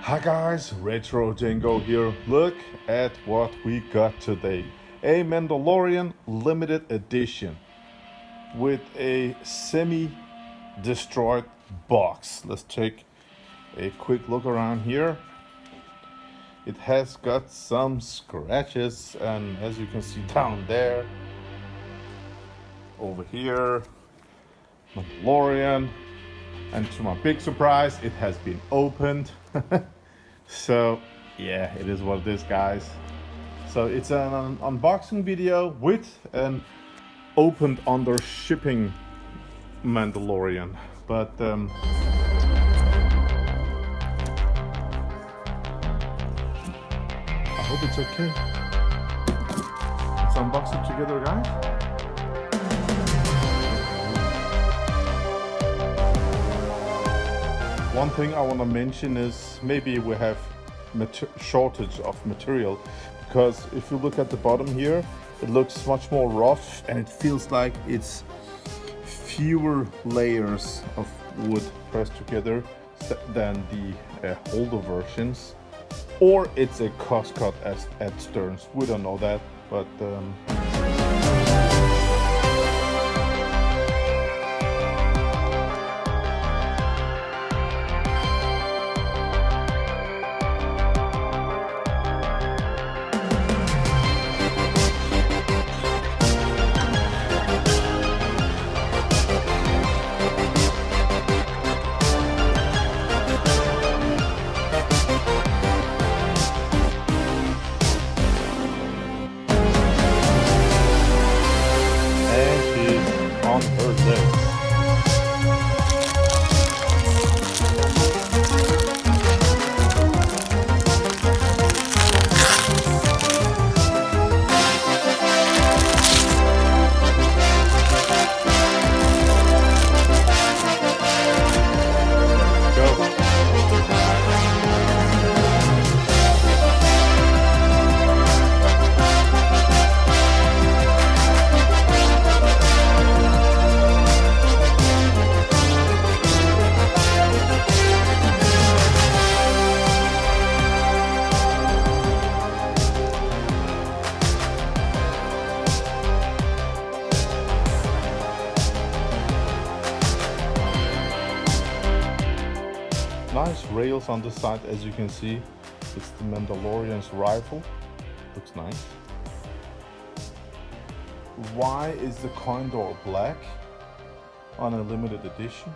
Hi guys, Retro Django here. Look at what we got today. A Mandalorian limited edition with a semi-destroyed box. Let's take a quick look around here. It has got some scratches, and as you can see down there, over here, Mandalorian. And to my big surprise, it has been opened. So yeah, it is what it is, guys. So it's an unboxing video with an opened under shipping Mandalorian. But I hope it's okay. Let's unbox it together, guys. One thing I want to mention is maybe we have shortage of material, because if you look at the bottom here, it looks much more rough and it feels like it's fewer layers of wood pressed together than the older versions, or it's a cost cut at Stearns. We don't know that, but on her lips. Nice rails on the side, as you can see. It's the Mandalorian's rifle. Looks nice. Why is the coin door black on a limited edition?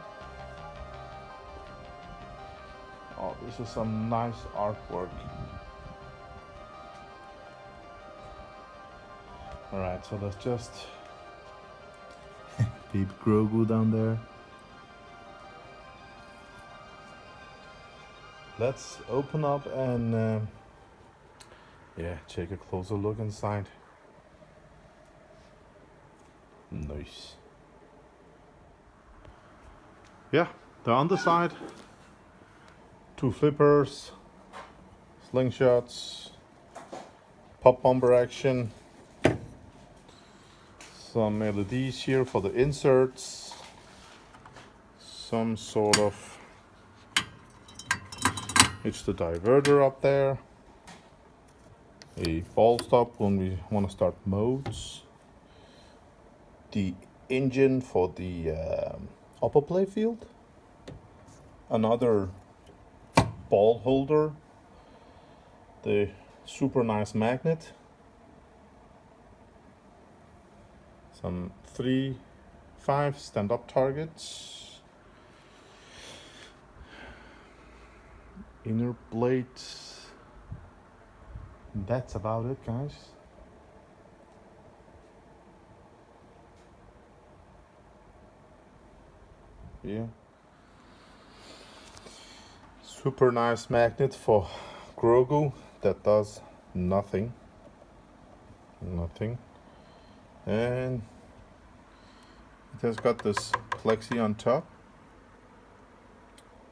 Oh, this is some nice artwork. Alright, so let's just baby Grogu down there. Let's open up and yeah, take a closer look inside. Nice. Yeah, the underside, two flippers, slingshots, pop bumper action, some LEDs here for the inserts, some sort of, it's the diverter up there, a ball stop when we want to start modes, the engine for the upper playfield, another ball holder, the super nice magnet, some 5 stand-up targets, inner plates. That's about it, guys. Yeah. Super nice magnet for Grogu that does nothing. And it has got this plexi on top.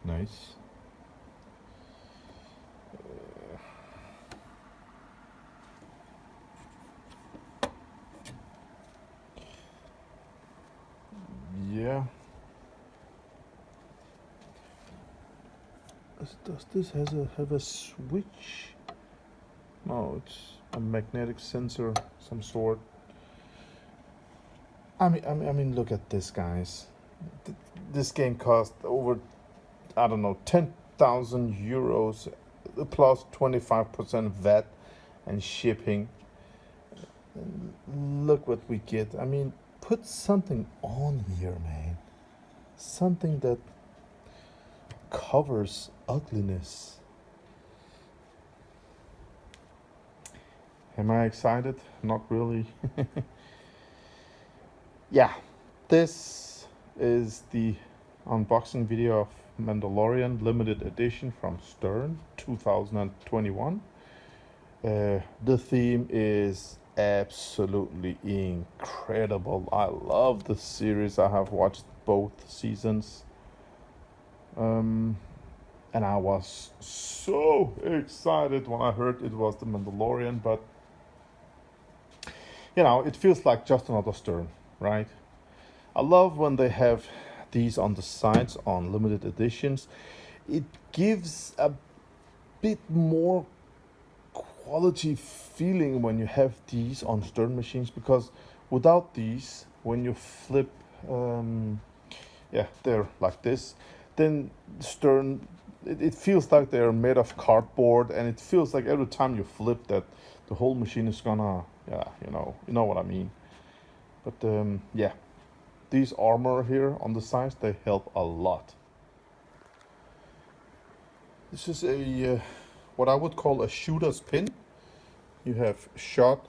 Nice. Yeah. Does this have a switch? No, it's a magnetic sensor, some sort. I mean, look at this, guys. This game cost over, I don't know, 10,000 euros plus 25% VAT and shipping. And look what we get. I mean, put something on here, man. Something that covers ugliness. Am I excited? Not really. Yeah, this is the unboxing video of Mandalorian limited edition from Stern 2021. The theme is absolutely incredible. I love the series. I have watched both seasons. And I was so excited when I heard it was the Mandalorian, but you know, it feels like just another Stern, right? I love when they have these on the sides on limited editions. It gives a bit more quality feeling when you have these on Stern machines, because without these, when you flip, they're like this, then Stern, it feels like they're made of cardboard, and it feels like every time you flip that the whole machine is gonna, you know what I mean. But yeah, these armor here on the sides, they help a lot. This is a what I would call a shooter's pin. You have shot,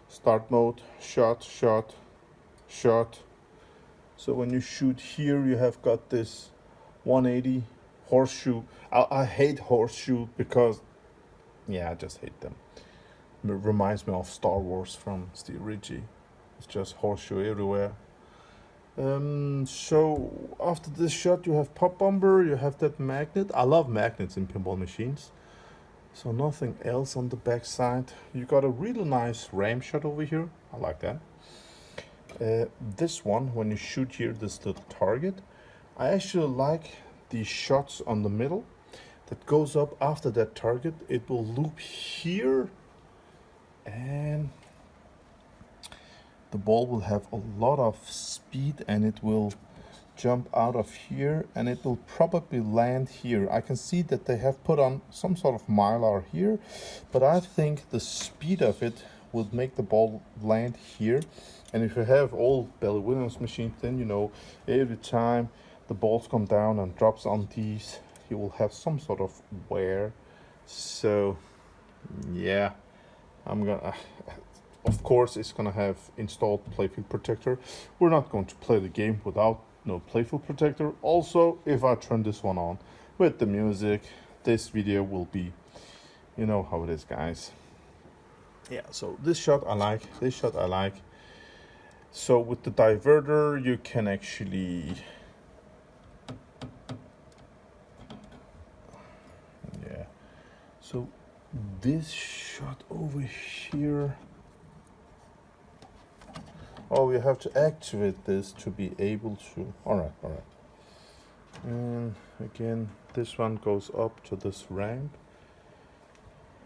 start mode, shot, shot, shot. So when you shoot here, you have got this 180 horseshoe. I hate horseshoe because, yeah, I just hate them. It reminds me of Star Wars from Steve Ritchie. It's just horseshoe everywhere. So after this shot, you have pop bomber, you have that magnet. I love magnets in pinball machines. So nothing else on the back side. You got a really nice ram shot over here. I like that. This one, when you shoot here, this little target. I actually like these shots on the middle that goes up after that target. It will loop here, and the ball will have a lot of speed, and it will jump out of here, and it will probably land here. I can see that they have put on some sort of mylar here, but I think the speed of it would make the ball land here. And if you have old Belly Williams machines, then you know every time the balls come down and drops on these, you will have some sort of wear. So yeah, I'm gonna of course it's gonna have installed Playfield protector. We're not going to play the game without no Playfield protector. Also, if I turn this one on with the music, this video will be, you know how it is, guys. Yeah, so this shot I like, this shot I like. So with the diverter, you can actually, yeah, so this shot over here, oh, you have to activate this to be able to, all right. And again, this one goes up to this ramp,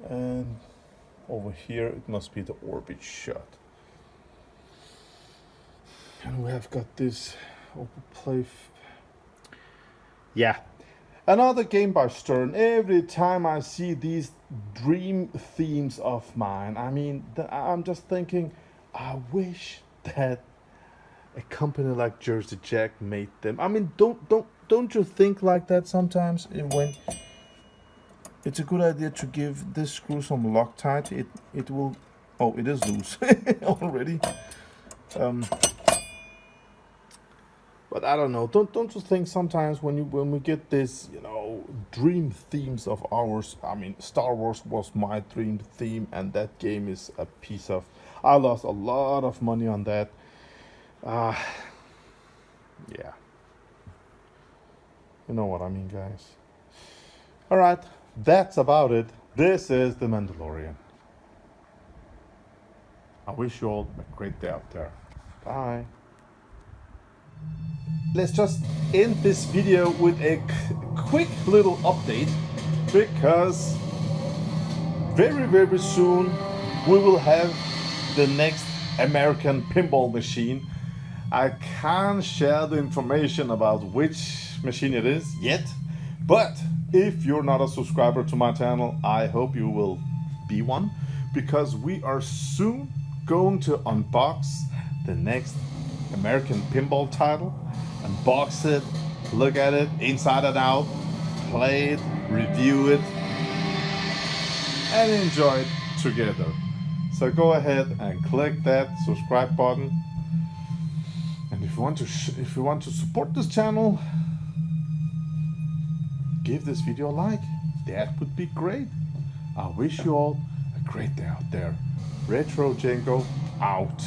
and over here it must be the orbit shot. And we have got this play. Yeah, another game by Stern. Every time I see these dream themes of mine, I mean, I'm just thinking, I wish that a company like Jersey Jack made them. I mean, don't you think like that sometimes? When it's a good idea to give this screw some Loctite, it will. Oh, it is loose already. But I don't know. Don't you think sometimes when we get this, you know, dream themes of ours? I mean, Star Wars was my dream theme, and that game is a piece of. I lost a lot of money on that. Yeah. You know what I mean, guys. All right, that's about it. This is the Mandalorian. I wish you all a great day out there. Bye. Let's just end this video with a quick little update because very soon we will have the next American pinball machine. I can't share the information about which machine it is yet, but if you're not a subscriber to my channel, I hope you will be one, because we are soon going to unbox the next American pinball title. Unbox it, look at it inside and out, play it, review it, and enjoy it together. So go ahead and click that subscribe button. And if you want to support this channel, give this video a like. That would be great. I wish you all a great day out there. Retro Django out.